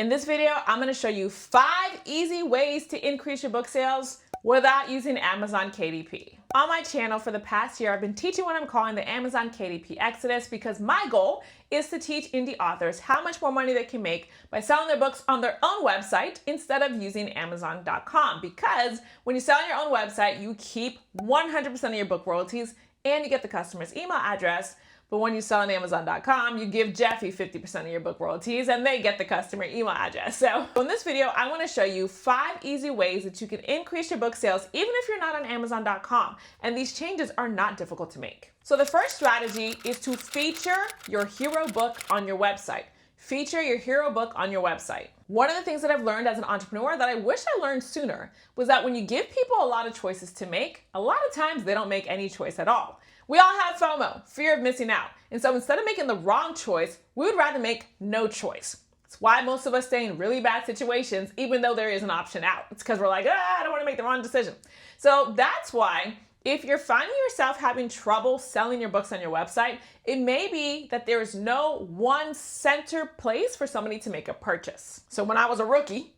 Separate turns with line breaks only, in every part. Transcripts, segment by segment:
In this video, I'm going to show you 5 easy ways to increase your book sales without using Amazon KDP. On my channel for the past year, I've been teaching what I'm calling the Amazon KDP Exodus because my goal is to teach indie authors how much more money they can make by selling their books on their own website instead of using Amazon.com. Because when you sell on your own website, you keep 100% of your book royalties and you get the customer's email address. But when you sell on Amazon.com, you give Jeffy 50% of your book royalties and they get the customer email address. So in this video, I want to show you 5 easy ways that you can increase your book sales even if you're not on Amazon.com. And these changes are not difficult to make. So the first strategy is to feature your hero book on your website. Feature your hero book on your website. One of the things that I've learned as an entrepreneur that I wish I learned sooner was that when you give people a lot of choices to make, a lot of times they don't make any choice at all. We all have FOMO, fear of missing out. And so instead of making the wrong choice, we would rather make no choice. It's why most of us stay in really bad situations, even though there is an option out. It's because we're like, I don't want to make the wrong decision. So that's why if you're finding yourself having trouble selling your books on your website, it may be that there is no one center place for somebody to make a purchase. So when I was a rookie,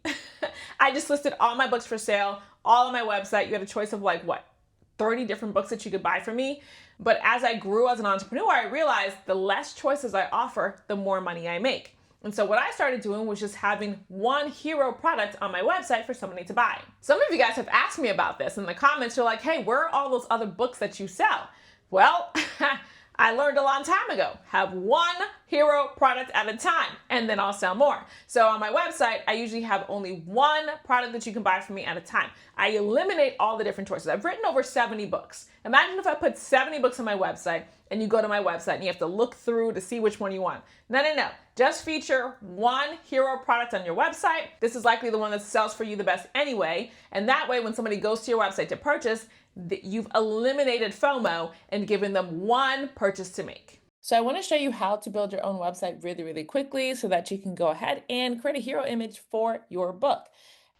I just listed all my books for sale, all on my website. You had a choice of 30 different books that you could buy from me. But as I grew as an entrepreneur, I realized the less choices I offer, the more money I make. And so what I started doing was just having one hero product on my website for somebody to buy. Some of you guys have asked me about this in the comments. You're like, hey, where are all those other books that you sell? Well, I learned a long time ago, have one hero product at a time, and then I'll sell more. So on my website, I usually have only one product that you can buy from me at a time. I eliminate all the different choices. I've written over 70 books. Imagine if I put 70 books on my website and you go to my website and you have to look through to see which one you want. No. Just feature one hero product on your website. This is likely the one that sells for you the best anyway. And that way, when somebody goes to your website to purchase, you've eliminated FOMO and given them one purchase to make. So I want to show you how to build your own website really quickly so that you can go ahead and create a hero image for your book.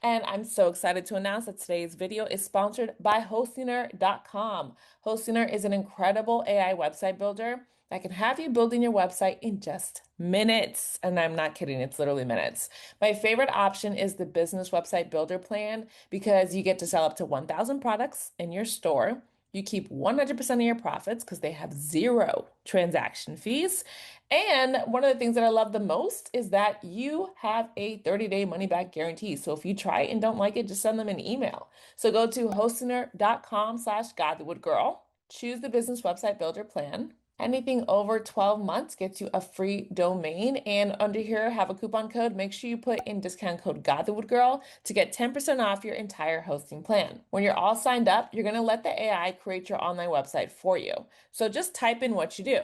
And I'm so excited to announce that today's video is sponsored by Hostiner.com. Hostiner is an incredible AI website builder that can have you building your website in just minutes. And I'm not kidding, it's literally minutes. My favorite option is the business website builder plan because you get to sell up to 1,000 products in your store. You keep 100% of your profits because they have 0 transaction fees. And one of the things that I love the most is that you have a 30-day money-back guarantee. So if you try it and don't like it, just send them an email. So go to hostiner.com/godthewoodgirl, choose the business website builder plan. Anything over 12 months gets you a free domain. And under here, have a coupon code. Make sure you put in discount code GodTheWoodGirl to get 10% off your entire hosting plan. When you're all signed up, you're going to let the AI create your online website for you. So just type in what you do.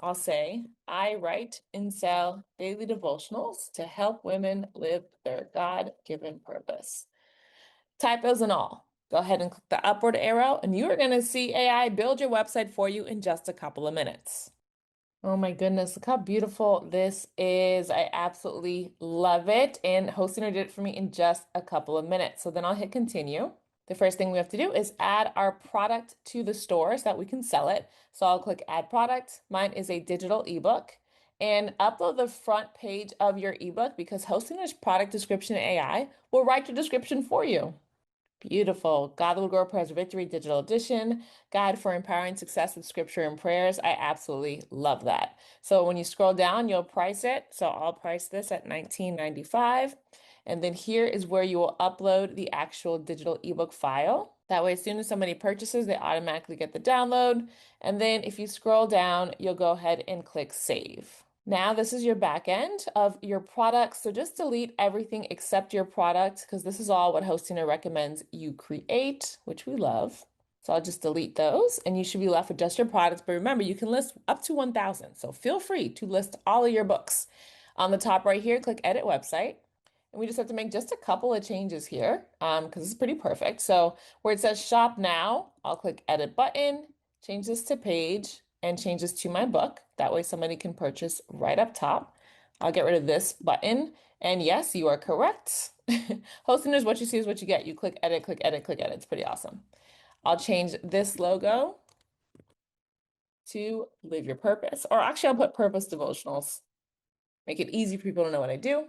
I'll say, I write and sell daily devotionals to help women live their God-given purpose. Typos and all. Go ahead and click the upward arrow and you are going to see AI build your website for you in just a couple of minutes. Oh my goodness, look how beautiful this is. I absolutely love it. And Hostiner did it for me in just a couple of minutes. So then I'll hit continue. The first thing we have to do is add our product to the store so that we can sell it. So I'll click add product. Mine is a digital ebook. And upload the front page of your ebook because Hostiner's product description AI will write your description for you. Beautiful. God the Wood Girl Prayers Victory Digital Edition, Guide for Empowering Success with Scripture and Prayers. I absolutely love that. So when you scroll down, you'll price it. So I'll price this at $19.95. And then here is where you will upload the actual digital ebook file. That way, as soon as somebody purchases, they automatically get the download. And then if you scroll down, you'll go ahead and click save. Now this is your back end of your product. So just delete everything except your product because this is all what Hostiner recommends you create, which we love. So I'll just delete those and you should be left with just your products. But remember, you can list up to 1,000. So feel free to list all of your books. On the top right here, click edit website. And we just have to make just a couple of changes here because it's pretty perfect. So where it says shop now, I'll click edit button, change this to page, and change this to my book. That way somebody can purchase right up top. I'll get rid of this button. And yes, you are correct. Hosting is what you see is what you get. You click edit, click edit, click edit. It's pretty awesome. I'll change this logo to Live Your Purpose. Or actually, I'll put Purpose Devotionals. Make it easy for people to know what I do.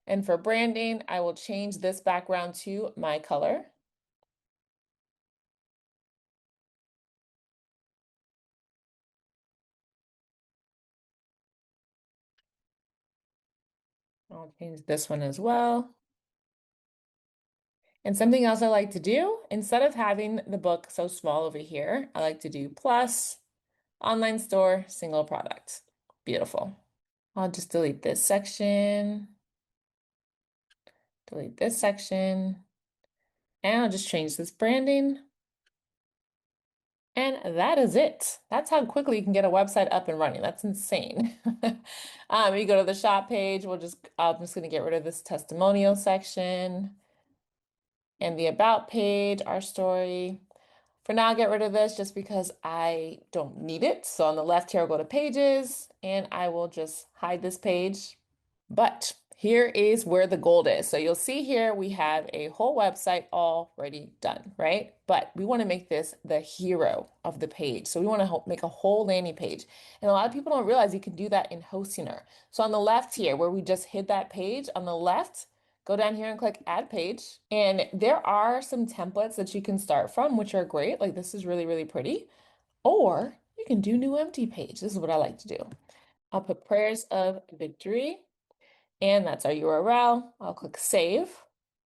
And for branding, I will change this background to my color. I'll change this one as well. And something else I like to do, instead of having the book so small over here, I like to do plus, online store, single product. Beautiful. I'll just delete this section, delete this section, and I'll just change this branding. And that is it. That's how quickly you can get a website up and running. That's insane. You go to the shop page, I'm just gonna get rid of this testimonial section and the about page, our story. For now, I'll get rid of this just because I don't need it. So on the left here, I'll go to pages and I will just hide this page. But here is where the gold is. So you'll see here we have a whole website already done, right? But we want to make this the hero of the page. So we want to make a whole landing page. And a lot of people don't realize you can do that in Hostinger. So on the left here, where we just hid that page, on the left, go down here and click Add Page. And there are some templates that you can start from, which are great. Like this is really, really pretty. Or you can do New Empty Page. This is what I like to do. I'll put Prayers of Victory. And that's our URL. I'll click save.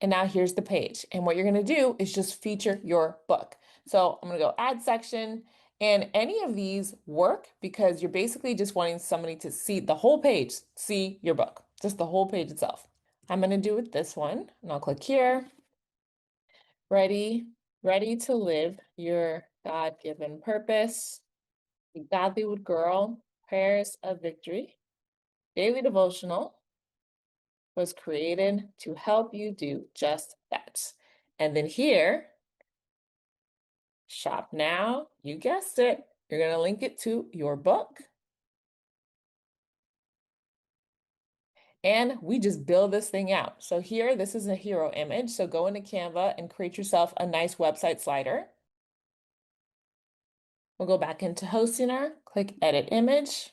And now here's the page. And what you're going to do is just feature your book. So I'm going to go add section. And any of these work because you're basically just wanting somebody to see the whole page, see your book, just the whole page itself. I'm going to do it this one. And I'll click here. Ready to live your God-given purpose. Godlywood Girl, Prayers of Victory, Daily Devotional was created to help you do just that. And then here, shop now, you guessed it. You're going to link it to your book. And we just build this thing out. So here, this is a hero image. So go into Canva and create yourself a nice website slider. We'll go back into Hostinger, click Edit Image,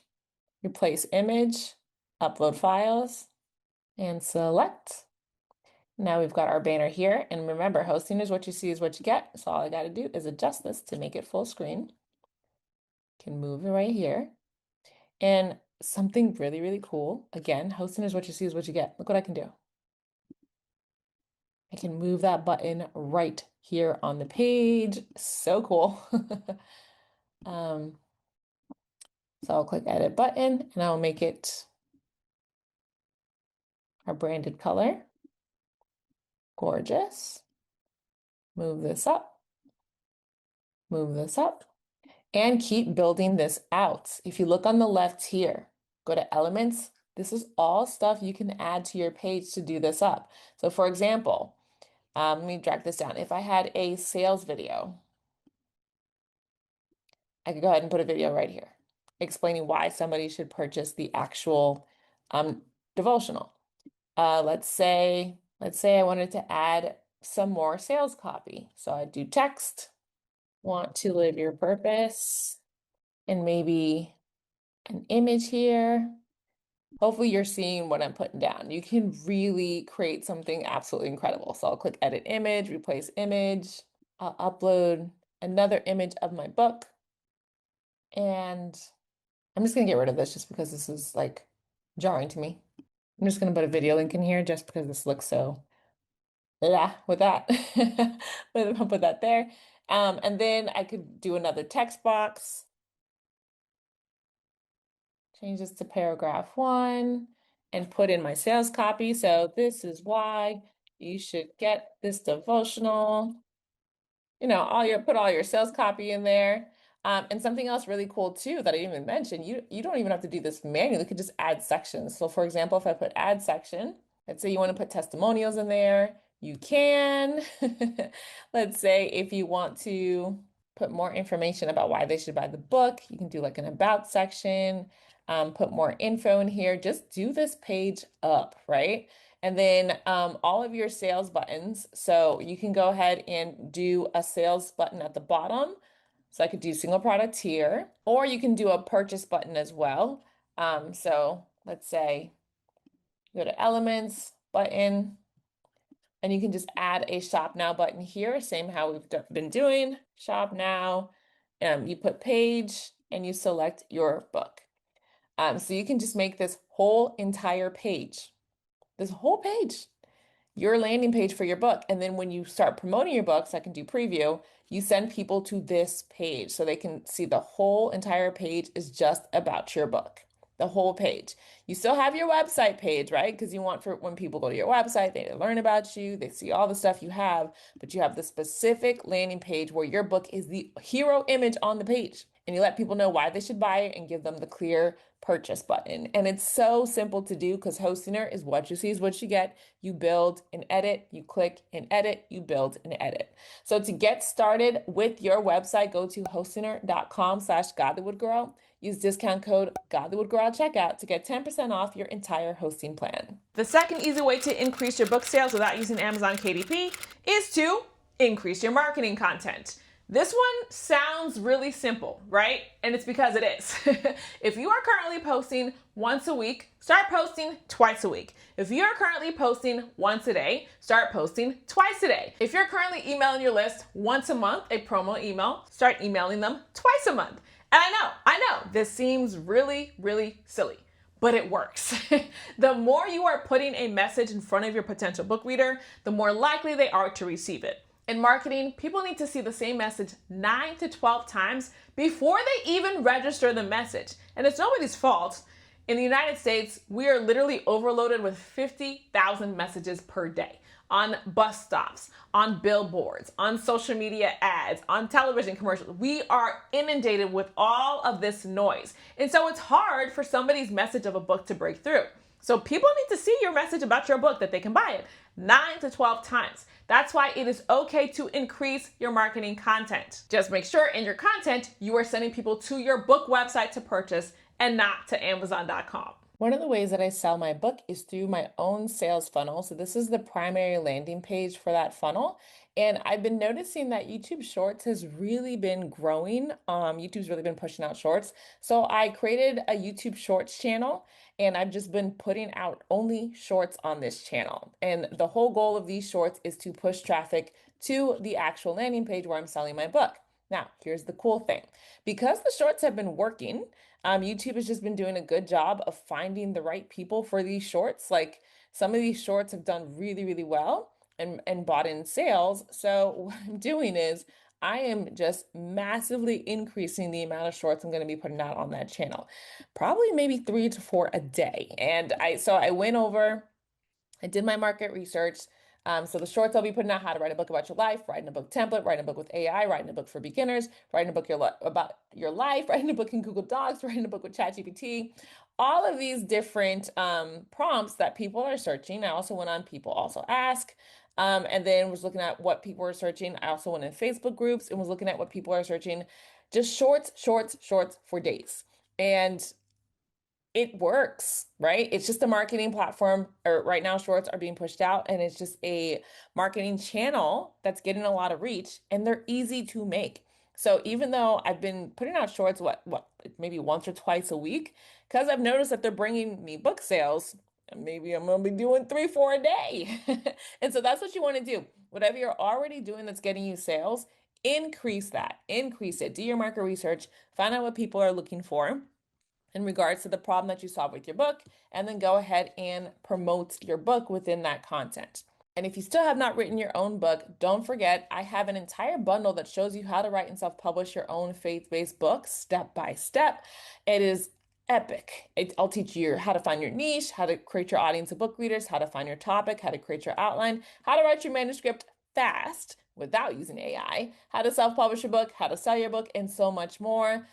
replace image, upload files, and select. Now we've got our banner here. And remember, hosting is what you see is what you get. So all I got to do is adjust this to make it full screen. Can move it right here. And something really, really cool. Again, hosting is what you see is what you get. Look what I can do. I can move that button right here on the page. So cool. So I'll click edit button and I'll make it our branded color. Gorgeous. Move this up. Move this up. And keep building this out. If you look on the left here, go to elements. This is all stuff you can add to your page to do this up. So for example, let me drag this down. If I had a sales video, I could go ahead and put a video right here explaining why somebody should purchase the actual devotional. Let's say I wanted to add some more sales copy. So I'd do text, want to live your purpose, and maybe an image here. Hopefully you're seeing what I'm putting down. You can really create something absolutely incredible. So I'll click edit image, replace image. I'll upload another image of my book. And I'm just gonna get rid of this just because this is like jarring to me. I'm just gonna put a video link in here just because this looks so yeah with that. But I'll put that there. And then I could do another text box. Change this to paragraph 1 and put in my sales copy. So this is why you should get this devotional. You know, put all your sales copy in there. And something else really cool too that I didn't even mention, you don't even have to do this manually. You could just add sections. So for example, if I put add section, let's say you want to put testimonials in there, you can. Let's say if you want to put more information about why they should buy the book, you can do like an about section, put more info in here. Just do this page up, right? And then all of your sales buttons. So you can go ahead and do a sales button at the bottom. So I could do single product here, or you can do a purchase button as well. So let's say go to elements, button, and you can just add a shop now button here, same how we've been doing, shop now. You put page and you select your book. So you can just make this whole entire page, your landing page for your book. And then when you start promoting your books, I can do preview, you send people to this page so they can see the whole entire page is just about your book. The whole page. You still have your website page, right? Because you want for when people go to your website, they learn about you, they see all the stuff you have, but you have the specific landing page where your book is the hero image on the page. And you let people know why they should buy it and give them the clear purchase button. And it's so simple to do because Hostinor is what you see is what you get. You build and edit, you click and edit, you build and edit. So to get started with your website, go to hostinor.com/godlywoodgirl. Use discount code godlywoodgirl at checkout to get 10% off your entire hosting plan. The second easy way to increase your book sales without using Amazon KDP is to increase your marketing content. This one sounds really simple, right? And it's because it is. If you are currently posting once a week, start posting twice a week. If you are currently posting once a day, start posting twice a day. If you're currently emailing your list once a month, a promo email, start emailing them twice a month. And I know, this seems really, really silly, but it works. The more you are putting a message in front of your potential book reader, the more likely they are to receive it. In marketing, people need to see the same message 9 to 12 times before they even register the message. And it's nobody's fault. In the United States, we are literally overloaded with 50,000 messages per day on bus stops, on billboards, on social media ads, on television commercials. We are inundated with all of this noise. And so it's hard for somebody's message of a book to break through. So people need to see your message about your book that they can buy it 9 to 12 times. That's why it is okay to increase your marketing content. Just make sure in your content, you are sending people to your book website to purchase and not to Amazon.com. One of the ways that I sell my book is through my own sales funnel. So this is the primary landing page for that funnel. And I've been noticing that YouTube Shorts has really been growing. YouTube's really been pushing out shorts. So I created a YouTube Shorts channel and I've just been putting out only shorts on this channel. And the whole goal of these shorts is to push traffic to the actual landing page where I'm selling my book. Now, here's the cool thing. Because the shorts have been working, YouTube has just been doing a good job of finding the right people for these shorts. Like some of these shorts have done really, really well and bought in sales. So what I'm doing is I am just massively increasing the amount of shorts I'm going to be putting out on that channel. Probably maybe 3 to 4 a day. And I went over, I did my market research. So the shorts I'll be putting out: how to write a book about your life, writing a book template, writing a book with AI, writing a book for beginners, writing a book about your life, writing a book in Google Docs, writing a book with ChatGPT. All of these different prompts that people are searching. I also went on People Also Ask. And then was looking at what people were searching. I also went in Facebook groups and was looking at what people are searching. Just shorts for days. And it works, right? It's just a marketing platform, or right now shorts are being pushed out and it's just a marketing channel that's getting a lot of reach and they're easy to make. So even though I've been putting out shorts, maybe once or twice a week, because I've noticed that they're bringing me book sales, maybe I'm going to be doing 3, 4 a day. And so that's what you want to do. Whatever you're already doing that's getting you sales, increase it. Do your market research, find out what people are looking for in regards to the problem that you solve with your book, and then go ahead and promote your book within that content. And if you still have not written your own book, don't forget, I have an entire bundle that shows you how to write and self-publish your own faith-based book step by step. It is epic. I'll teach you how to find your niche, how to create your audience of book readers, how to find your topic, how to create your outline, how to write your manuscript fast without using AI, how to self-publish your book, how to sell your book, and so much more.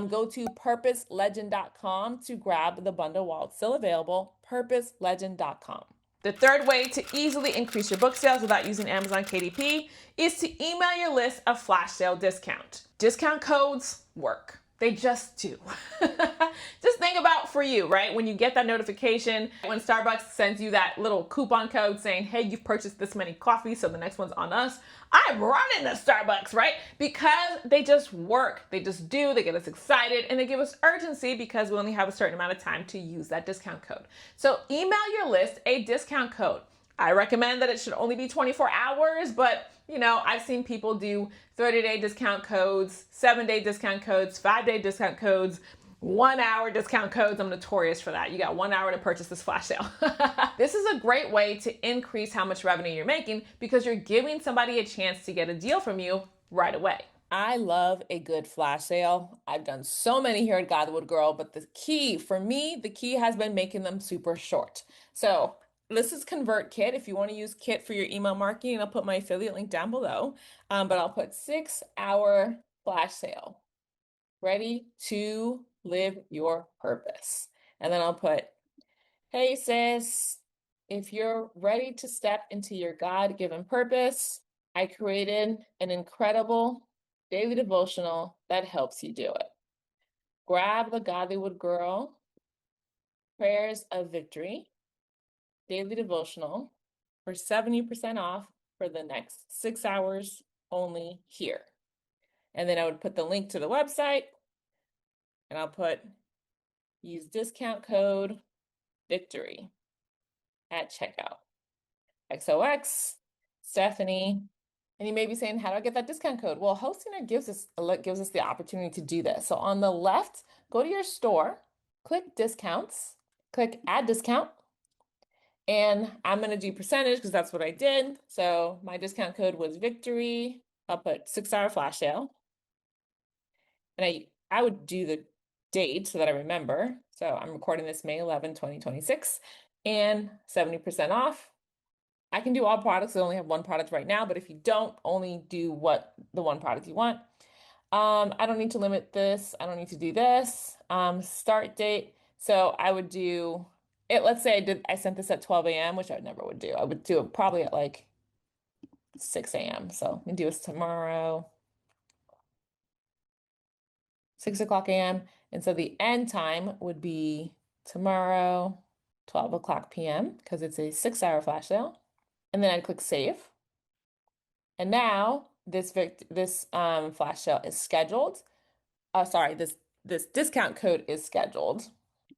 Go to purposelegend.com to grab the bundle while it's still available, purposelegend.com. The third way to easily increase your book sales without using Amazon KDP is to email your list a flash sale discount. Discount codes work. They just do. Just think about for you, right? When you get that notification, when Starbucks sends you that little coupon code saying, hey, you've purchased this many coffees, so the next one's on us. I'm running to Starbucks, right? Because they just work. They just do. They get us excited and they give us urgency because we only have a certain amount of time to use that discount code. So email your list a discount code. I recommend that it should only be 24 hours, but I've seen people do 30-day discount codes, 7-day discount codes, 5-day discount codes, 1-hour discount codes. I'm notorious for that. You got 1 hour to purchase this flash sale. This is a great way to increase how much revenue you're making because you're giving somebody a chance to get a deal from you right away. I love a good flash sale. I've done so many here at Godwood Girl, but the key has been making them super short. So this is ConvertKit. If you want to use Kit for your email marketing, I'll put my affiliate link down below. But I'll put 6-hour flash sale. Ready to live your purpose. And then I'll put, hey sis, if you're ready to step into your God-given purpose, I created an incredible daily devotional that helps you do it. Grab the Godlywood Girl Prayers of Victory daily devotional for 70% off for the next 6 hours only here. And then I would put the link to the website and I'll put use discount code victory at checkout. XOX Stephanie. And you may be saying, how do I get that discount code? Well, Hostingr gives us the opportunity to do this. So on the left, go to your store, click discounts, click add discount. And I'm going to do percentage because that's what I did. So my discount code was victory. I'll put 6-hour flash sale. And I would do the date so that I remember. So I'm recording this May 11, 2026 and 70% off. I can do all products. I only have one product right now, but if you don't, only do the one product you want. I don't need to limit this. I don't need to do this. Start date. So I would do it. Let's say I sent this at 12 a.m., which I never would do. I would do it probably at like 6 a.m. So we do this tomorrow, 6 o'clock a.m. And so the end time would be tomorrow, 12 o'clock p.m. because it's a 6-hour flash sale. And then I'd click save. And now this flash sale is scheduled. This discount code is scheduled.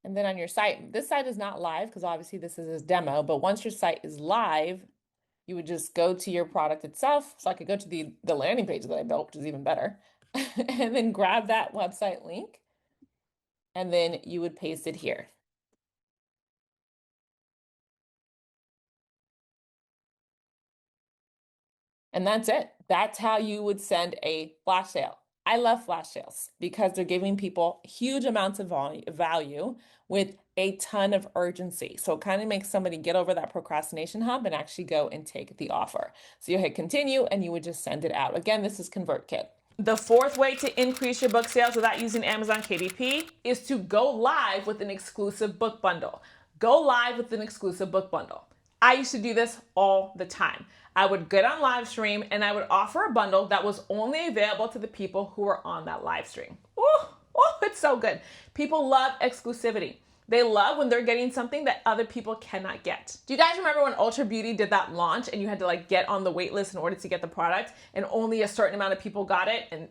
And then on your site, this site is not live because obviously this is a demo, but once your site is live, you would just go to your product itself. So I could go to the landing page that I built, which is even better, and then grab that website link, and then you would paste it here. And that's it. That's how you would send a flash sale. I love flash sales because they're giving people huge amounts of value with a ton of urgency. So it kind of makes somebody get over that procrastination hump and actually go and take the offer. So you hit continue and you would just send it out. Again, this is ConvertKit. The fourth way to increase your book sales without using Amazon KDP is to go live with an exclusive book bundle. Go live with an exclusive book bundle. I used to do this all the time. I would get on live stream and I would offer a bundle that was only available to the people who were on that live stream. Oh, it's so good. People love exclusivity. They love when they're getting something that other people cannot get. Do you guys remember when Ultra Beauty did that launch and you had to get on the wait list in order to get the product and only a certain amount of people got it and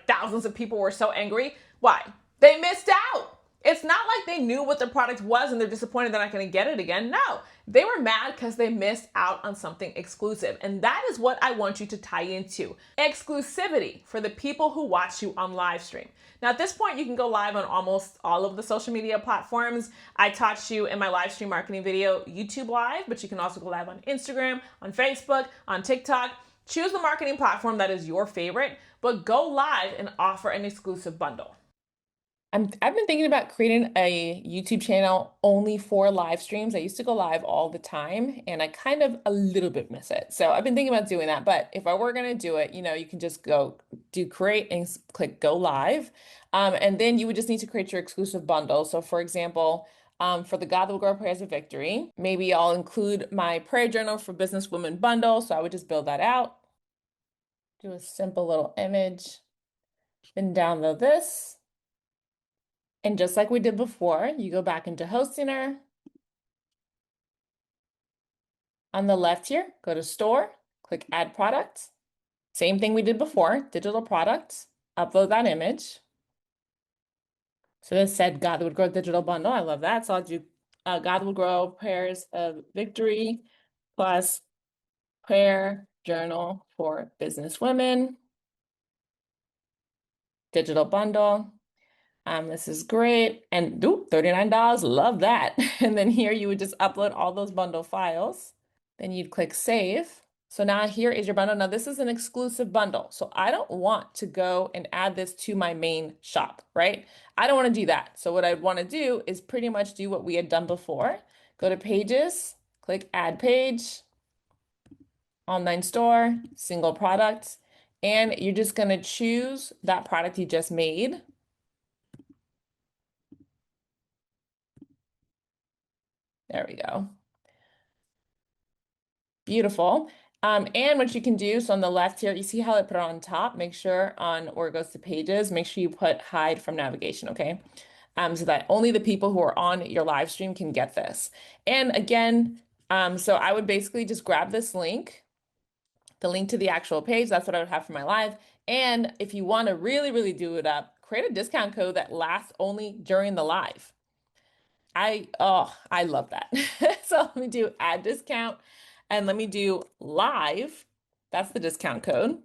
thousands of people were so angry? Why? They missed out. It's not like they knew what the product was and they're disappointed they're not going to get it again. No, they were mad because they missed out on something exclusive. And that is what I want you to tie into. Exclusivity for the people who watch you on live stream. Now at this point, you can go live on almost all of the social media platforms. I taught you in my live stream marketing video, YouTube Live, but you can also go live on Instagram, on Facebook, on TikTok. Choose the marketing platform that is your favorite, but go live and offer an exclusive bundle. I've been thinking about creating a YouTube channel only for live streams. I used to go live all the time and I kind of a little bit miss it. So I've been thinking about doing that. But if I were going to do it, you can just go do create and click go live. And then you would just need to create your exclusive bundle. So for example, for the Godlywood Girl Prayers of Victory, maybe I'll include my prayer journal for businesswomen bundle. So I would just build that out, do a simple little image, then download this. And just like we did before, you go back into Host Center. On the left here, go to Store, click Add Product. Same thing we did before, digital products, upload that image. So this said God Would Grow digital bundle. I love that. So I'll do God Will Grow Prayers of Victory plus prayer journal for business women, digital bundle. This is great. And ooh, $39, love that. And then here you would just upload all those bundle files. Then you'd click save. So now here is your bundle. Now this is an exclusive bundle. So I don't want to go and add this to my main shop, right? I don't want to do that. So what I'd want to do is pretty much do what we had done before. Go to pages, click add page, online store, single product, and you're just going to choose that product you just made. There we go. Beautiful. And what you can do, so on the left here, you see how I put it on top? Make sure on where it goes to pages, make sure you put hide from navigation, okay? So that only the people who are on your live stream can get this. And again, so I would basically just grab this link, the link to the actual page. That's what I would have for my live. And if you want to really, really do it up, create a discount code that lasts only during the live. I love that. So let me do add discount and let me do live. That's the discount code.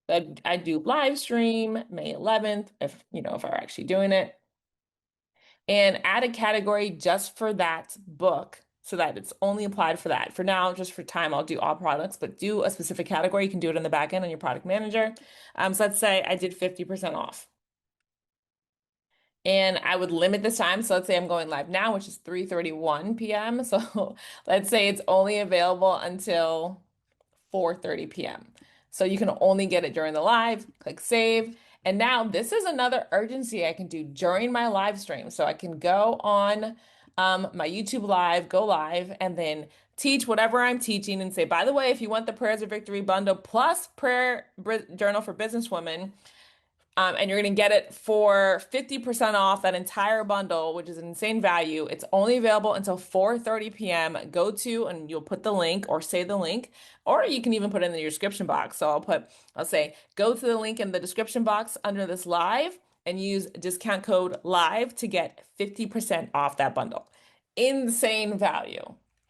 I do live stream May 11th, if I'm actually doing it. And add a category just for that book so that it's only applied for that. For now, just for time, I'll do all products, but do a specific category. You can do it in the back end on your product manager. So let's say I did 50% off. And I would limit this time. So let's say I'm going live now, which is 3:31 p.m. So let's say it's only available until 4:30 p.m. So you can only get it during the live, click save. And now this is another urgency I can do during my live stream. So I can go on my YouTube live, go live, and then teach whatever I'm teaching and say, by the way, if you want the Prayers of Victory bundle plus prayer journal for businesswomen, and you're going to get it for 50% off that entire bundle, which is an insane value. It's only available until 4:30 p.m. Go to, and you'll put the link or say the link, or you can even put it in the description box. So I'll say, go to the link in the description box under this live and use discount code LIVE to get 50% off that bundle. Insane value.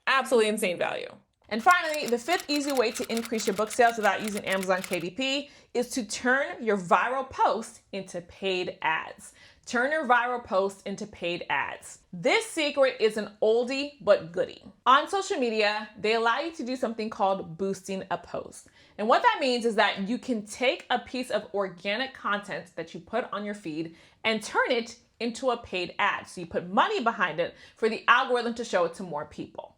Absolutely insane value. And finally, the fifth easy way to increase your book sales without using Amazon KDP is to turn your viral post into paid ads. Turn your viral post into paid ads. This secret is an oldie but goodie. On social media, they allow you to do something called boosting a post. And what that means is that you can take a piece of organic content that you put on your feed and turn it into a paid ad. So you put money behind it for the algorithm to show it to more people.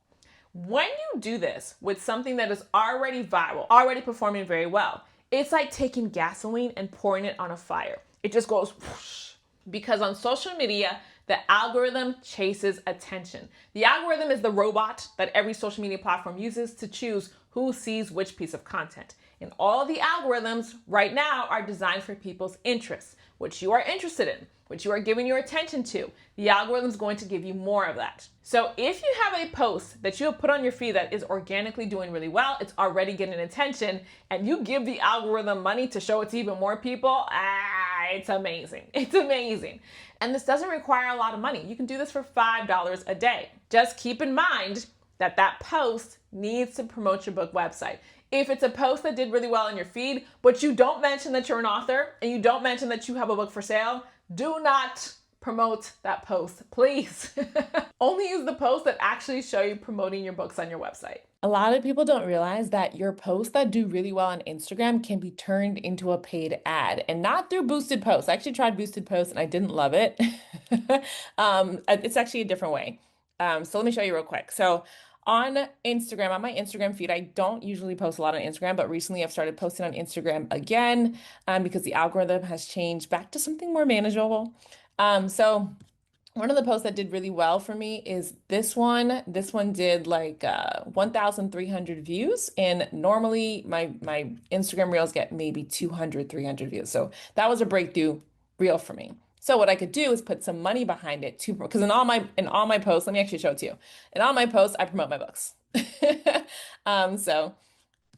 When you do this with something that is already viral, already performing very well, it's like taking gasoline and pouring it on a fire. It just goes whoosh. Because on social media, the algorithm chases attention. The algorithm is the robot that every social media platform uses to choose who sees which piece of content. And all the algorithms right now are designed for people's interests, which you are interested in, which you are giving your attention to. The algorithm is going to give you more of that. So if you have a post that you have put on your feed that is organically doing really well, it's already getting attention, and you give the algorithm money to show it to even more people, it's amazing. It's amazing. And this doesn't require a lot of money. You can do this for $5 a day. Just keep in mind that that post needs to promote your book website. If it's a post that did really well in your feed, but you don't mention that you're an author and you don't mention that you have a book for sale, do not promote that post, please. Only use the posts that actually show you promoting your books on your website. A lot of people don't realize that your posts that do really well on Instagram can be turned into a paid ad, and not through boosted posts. I actually tried boosted posts and I didn't love it. It's actually a different way. So let me show you real quick. So on Instagram, on my Instagram feed, I don't usually post a lot on Instagram, but recently I've started posting on Instagram again because the algorithm has changed back to something more manageable. So one of the posts that did really well for me is this one. This one did like 1,300 views, and normally my Instagram reels get maybe 200, 300 views. So that was a breakthrough reel for me. So what I could do is put some money behind it too, because in all my posts, let me actually show it to you. In all my posts, I promote my books. So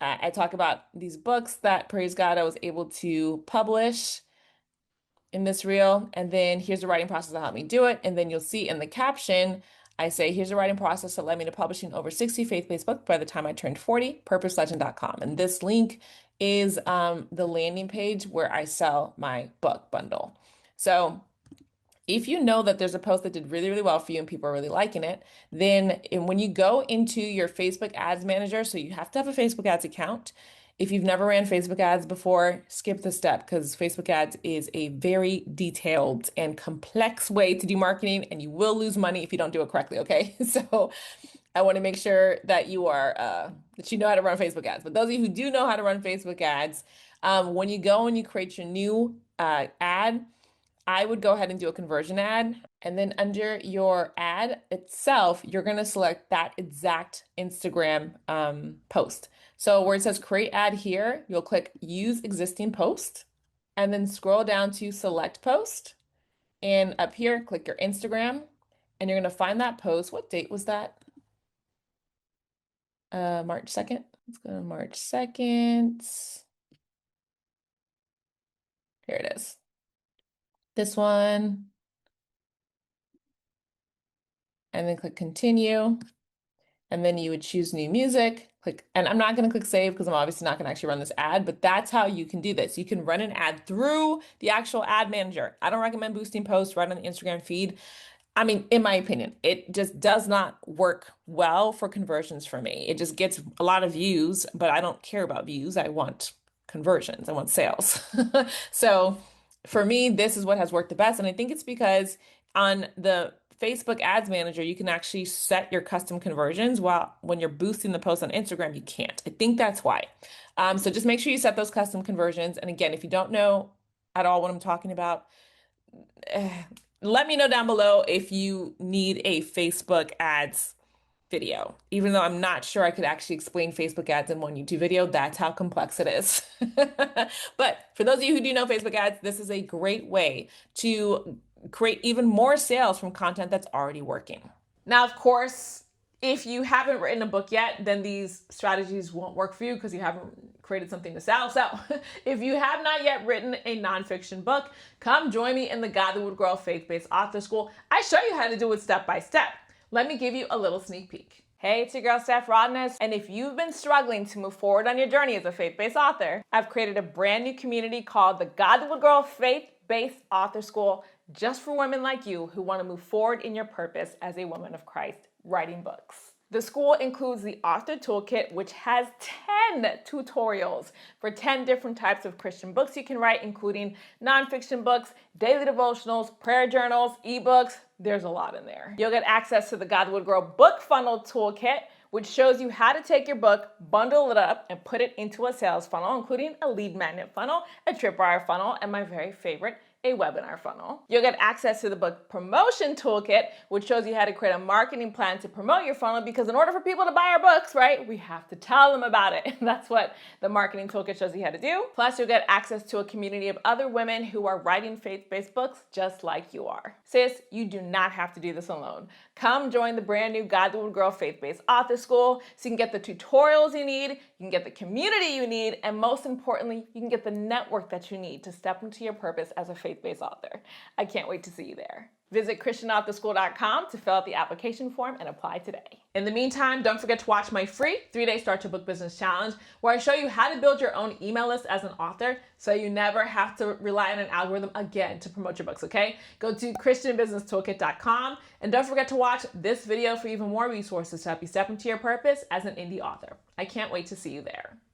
I talk about these books that, praise God, I was able to publish in this reel, and then here's the writing process that helped me do it. And then you'll see in the caption, I say, here's the writing process that led me to publishing over 60 faith-based books by the time I turned 40, purposelegend.com. And this link is the landing page where I sell my book bundle. So if you know that there's a post that did really, really well for you and people are really liking it, then when you go into your Facebook ads manager, so you have to have a Facebook ads account. If you've never ran Facebook ads before, skip the step, because Facebook ads is a very detailed and complex way to do marketing, and you will lose money if you don't do it correctly, okay? So I want to make sure that you are that you know how to run Facebook ads. But those of you who do know how to run Facebook ads, when you go and you create your new ad, I would go ahead and do a conversion ad, and then under your ad itself, you're going to select that exact Instagram post. So where it says create ad here, you'll click use existing post, and then scroll down to select post, and up here, click your Instagram, and you're going to find that post. What date was that? March 2nd. Let's go to March 2nd. Here it is. This one. And then click continue. And then you would choose new music, click, and I'm not going to click save because I'm obviously not going to actually run this ad, but that's how you can do this. You can run an ad through the actual ad manager. I don't recommend boosting posts right on the Instagram feed. I mean, in my opinion, it just does not work well for conversions for me. It just gets a lot of views, but I don't care about views. I want conversions. I want sales. So for me, this is what has worked the best. And I think it's because on the Facebook Ads Manager, you can actually set your custom conversions, while when you're boosting the post on Instagram, you can't. I think that's why. So just make sure you set those custom conversions. And again, if you don't know at all what I'm talking about, let me know down below if you need a Facebook ads video. Even though I'm not sure I could actually explain Facebook ads in one YouTube video, that's how complex it is. But for those of you who do know Facebook ads, this is a great way to create even more sales from content that's already working. Now, of course, if you haven't written a book yet, then these strategies won't work for you because you haven't created something to sell. So if you have not yet written a nonfiction book, come join me in the God That Would Grow Faith-Based Author School. I show you how to do it step by step. Let me give you a little sneak peek. Hey, it's your girl, Steph Rodness, and if you've been struggling to move forward on your journey as a faith-based author, I've created a brand new community called the God That Would Grow Faith-Based Author School, just for women like you who want to move forward in your purpose as a woman of Christ, writing books. The school includes the Author Toolkit, which has 10 tutorials for 10 different types of Christian books you can write, including nonfiction books, daily devotionals, prayer journals, ebooks. There's a lot in there. You'll get access to the God That Would Grow Book Funnel Toolkit, which shows you how to take your book, bundle it up, and put it into a sales funnel, including a lead magnet funnel, a tripwire funnel, and my very favorite, a webinar funnel. You'll get access to the book promotion toolkit, which shows you how to create a marketing plan to promote your funnel, because in order for people to buy our books, right, we have to tell them about it. And that's what the marketing toolkit shows you how to do. Plus, you'll get access to a community of other women who are writing faith-based books just like you are. Sis, you do not have to do this alone. Come join the brand new God That Would Grow Faith-Based Author School so you can get the tutorials you need, you can get the community you need, and most importantly, you can get the network that you need to step into your purpose as a faith-based author. I can't wait to see you there. Visit ChristianAuthorSchool.com to fill out the application form and apply today. In the meantime, don't forget to watch my free 3-day Start Your Book Business Challenge, where I show you how to build your own email list as an author so you never have to rely on an algorithm again to promote your books, okay? Go to ChristianBusinessToolkit.com, and don't forget to watch this video for even more resources to help you step into your purpose as an indie author. I can't wait to see you there.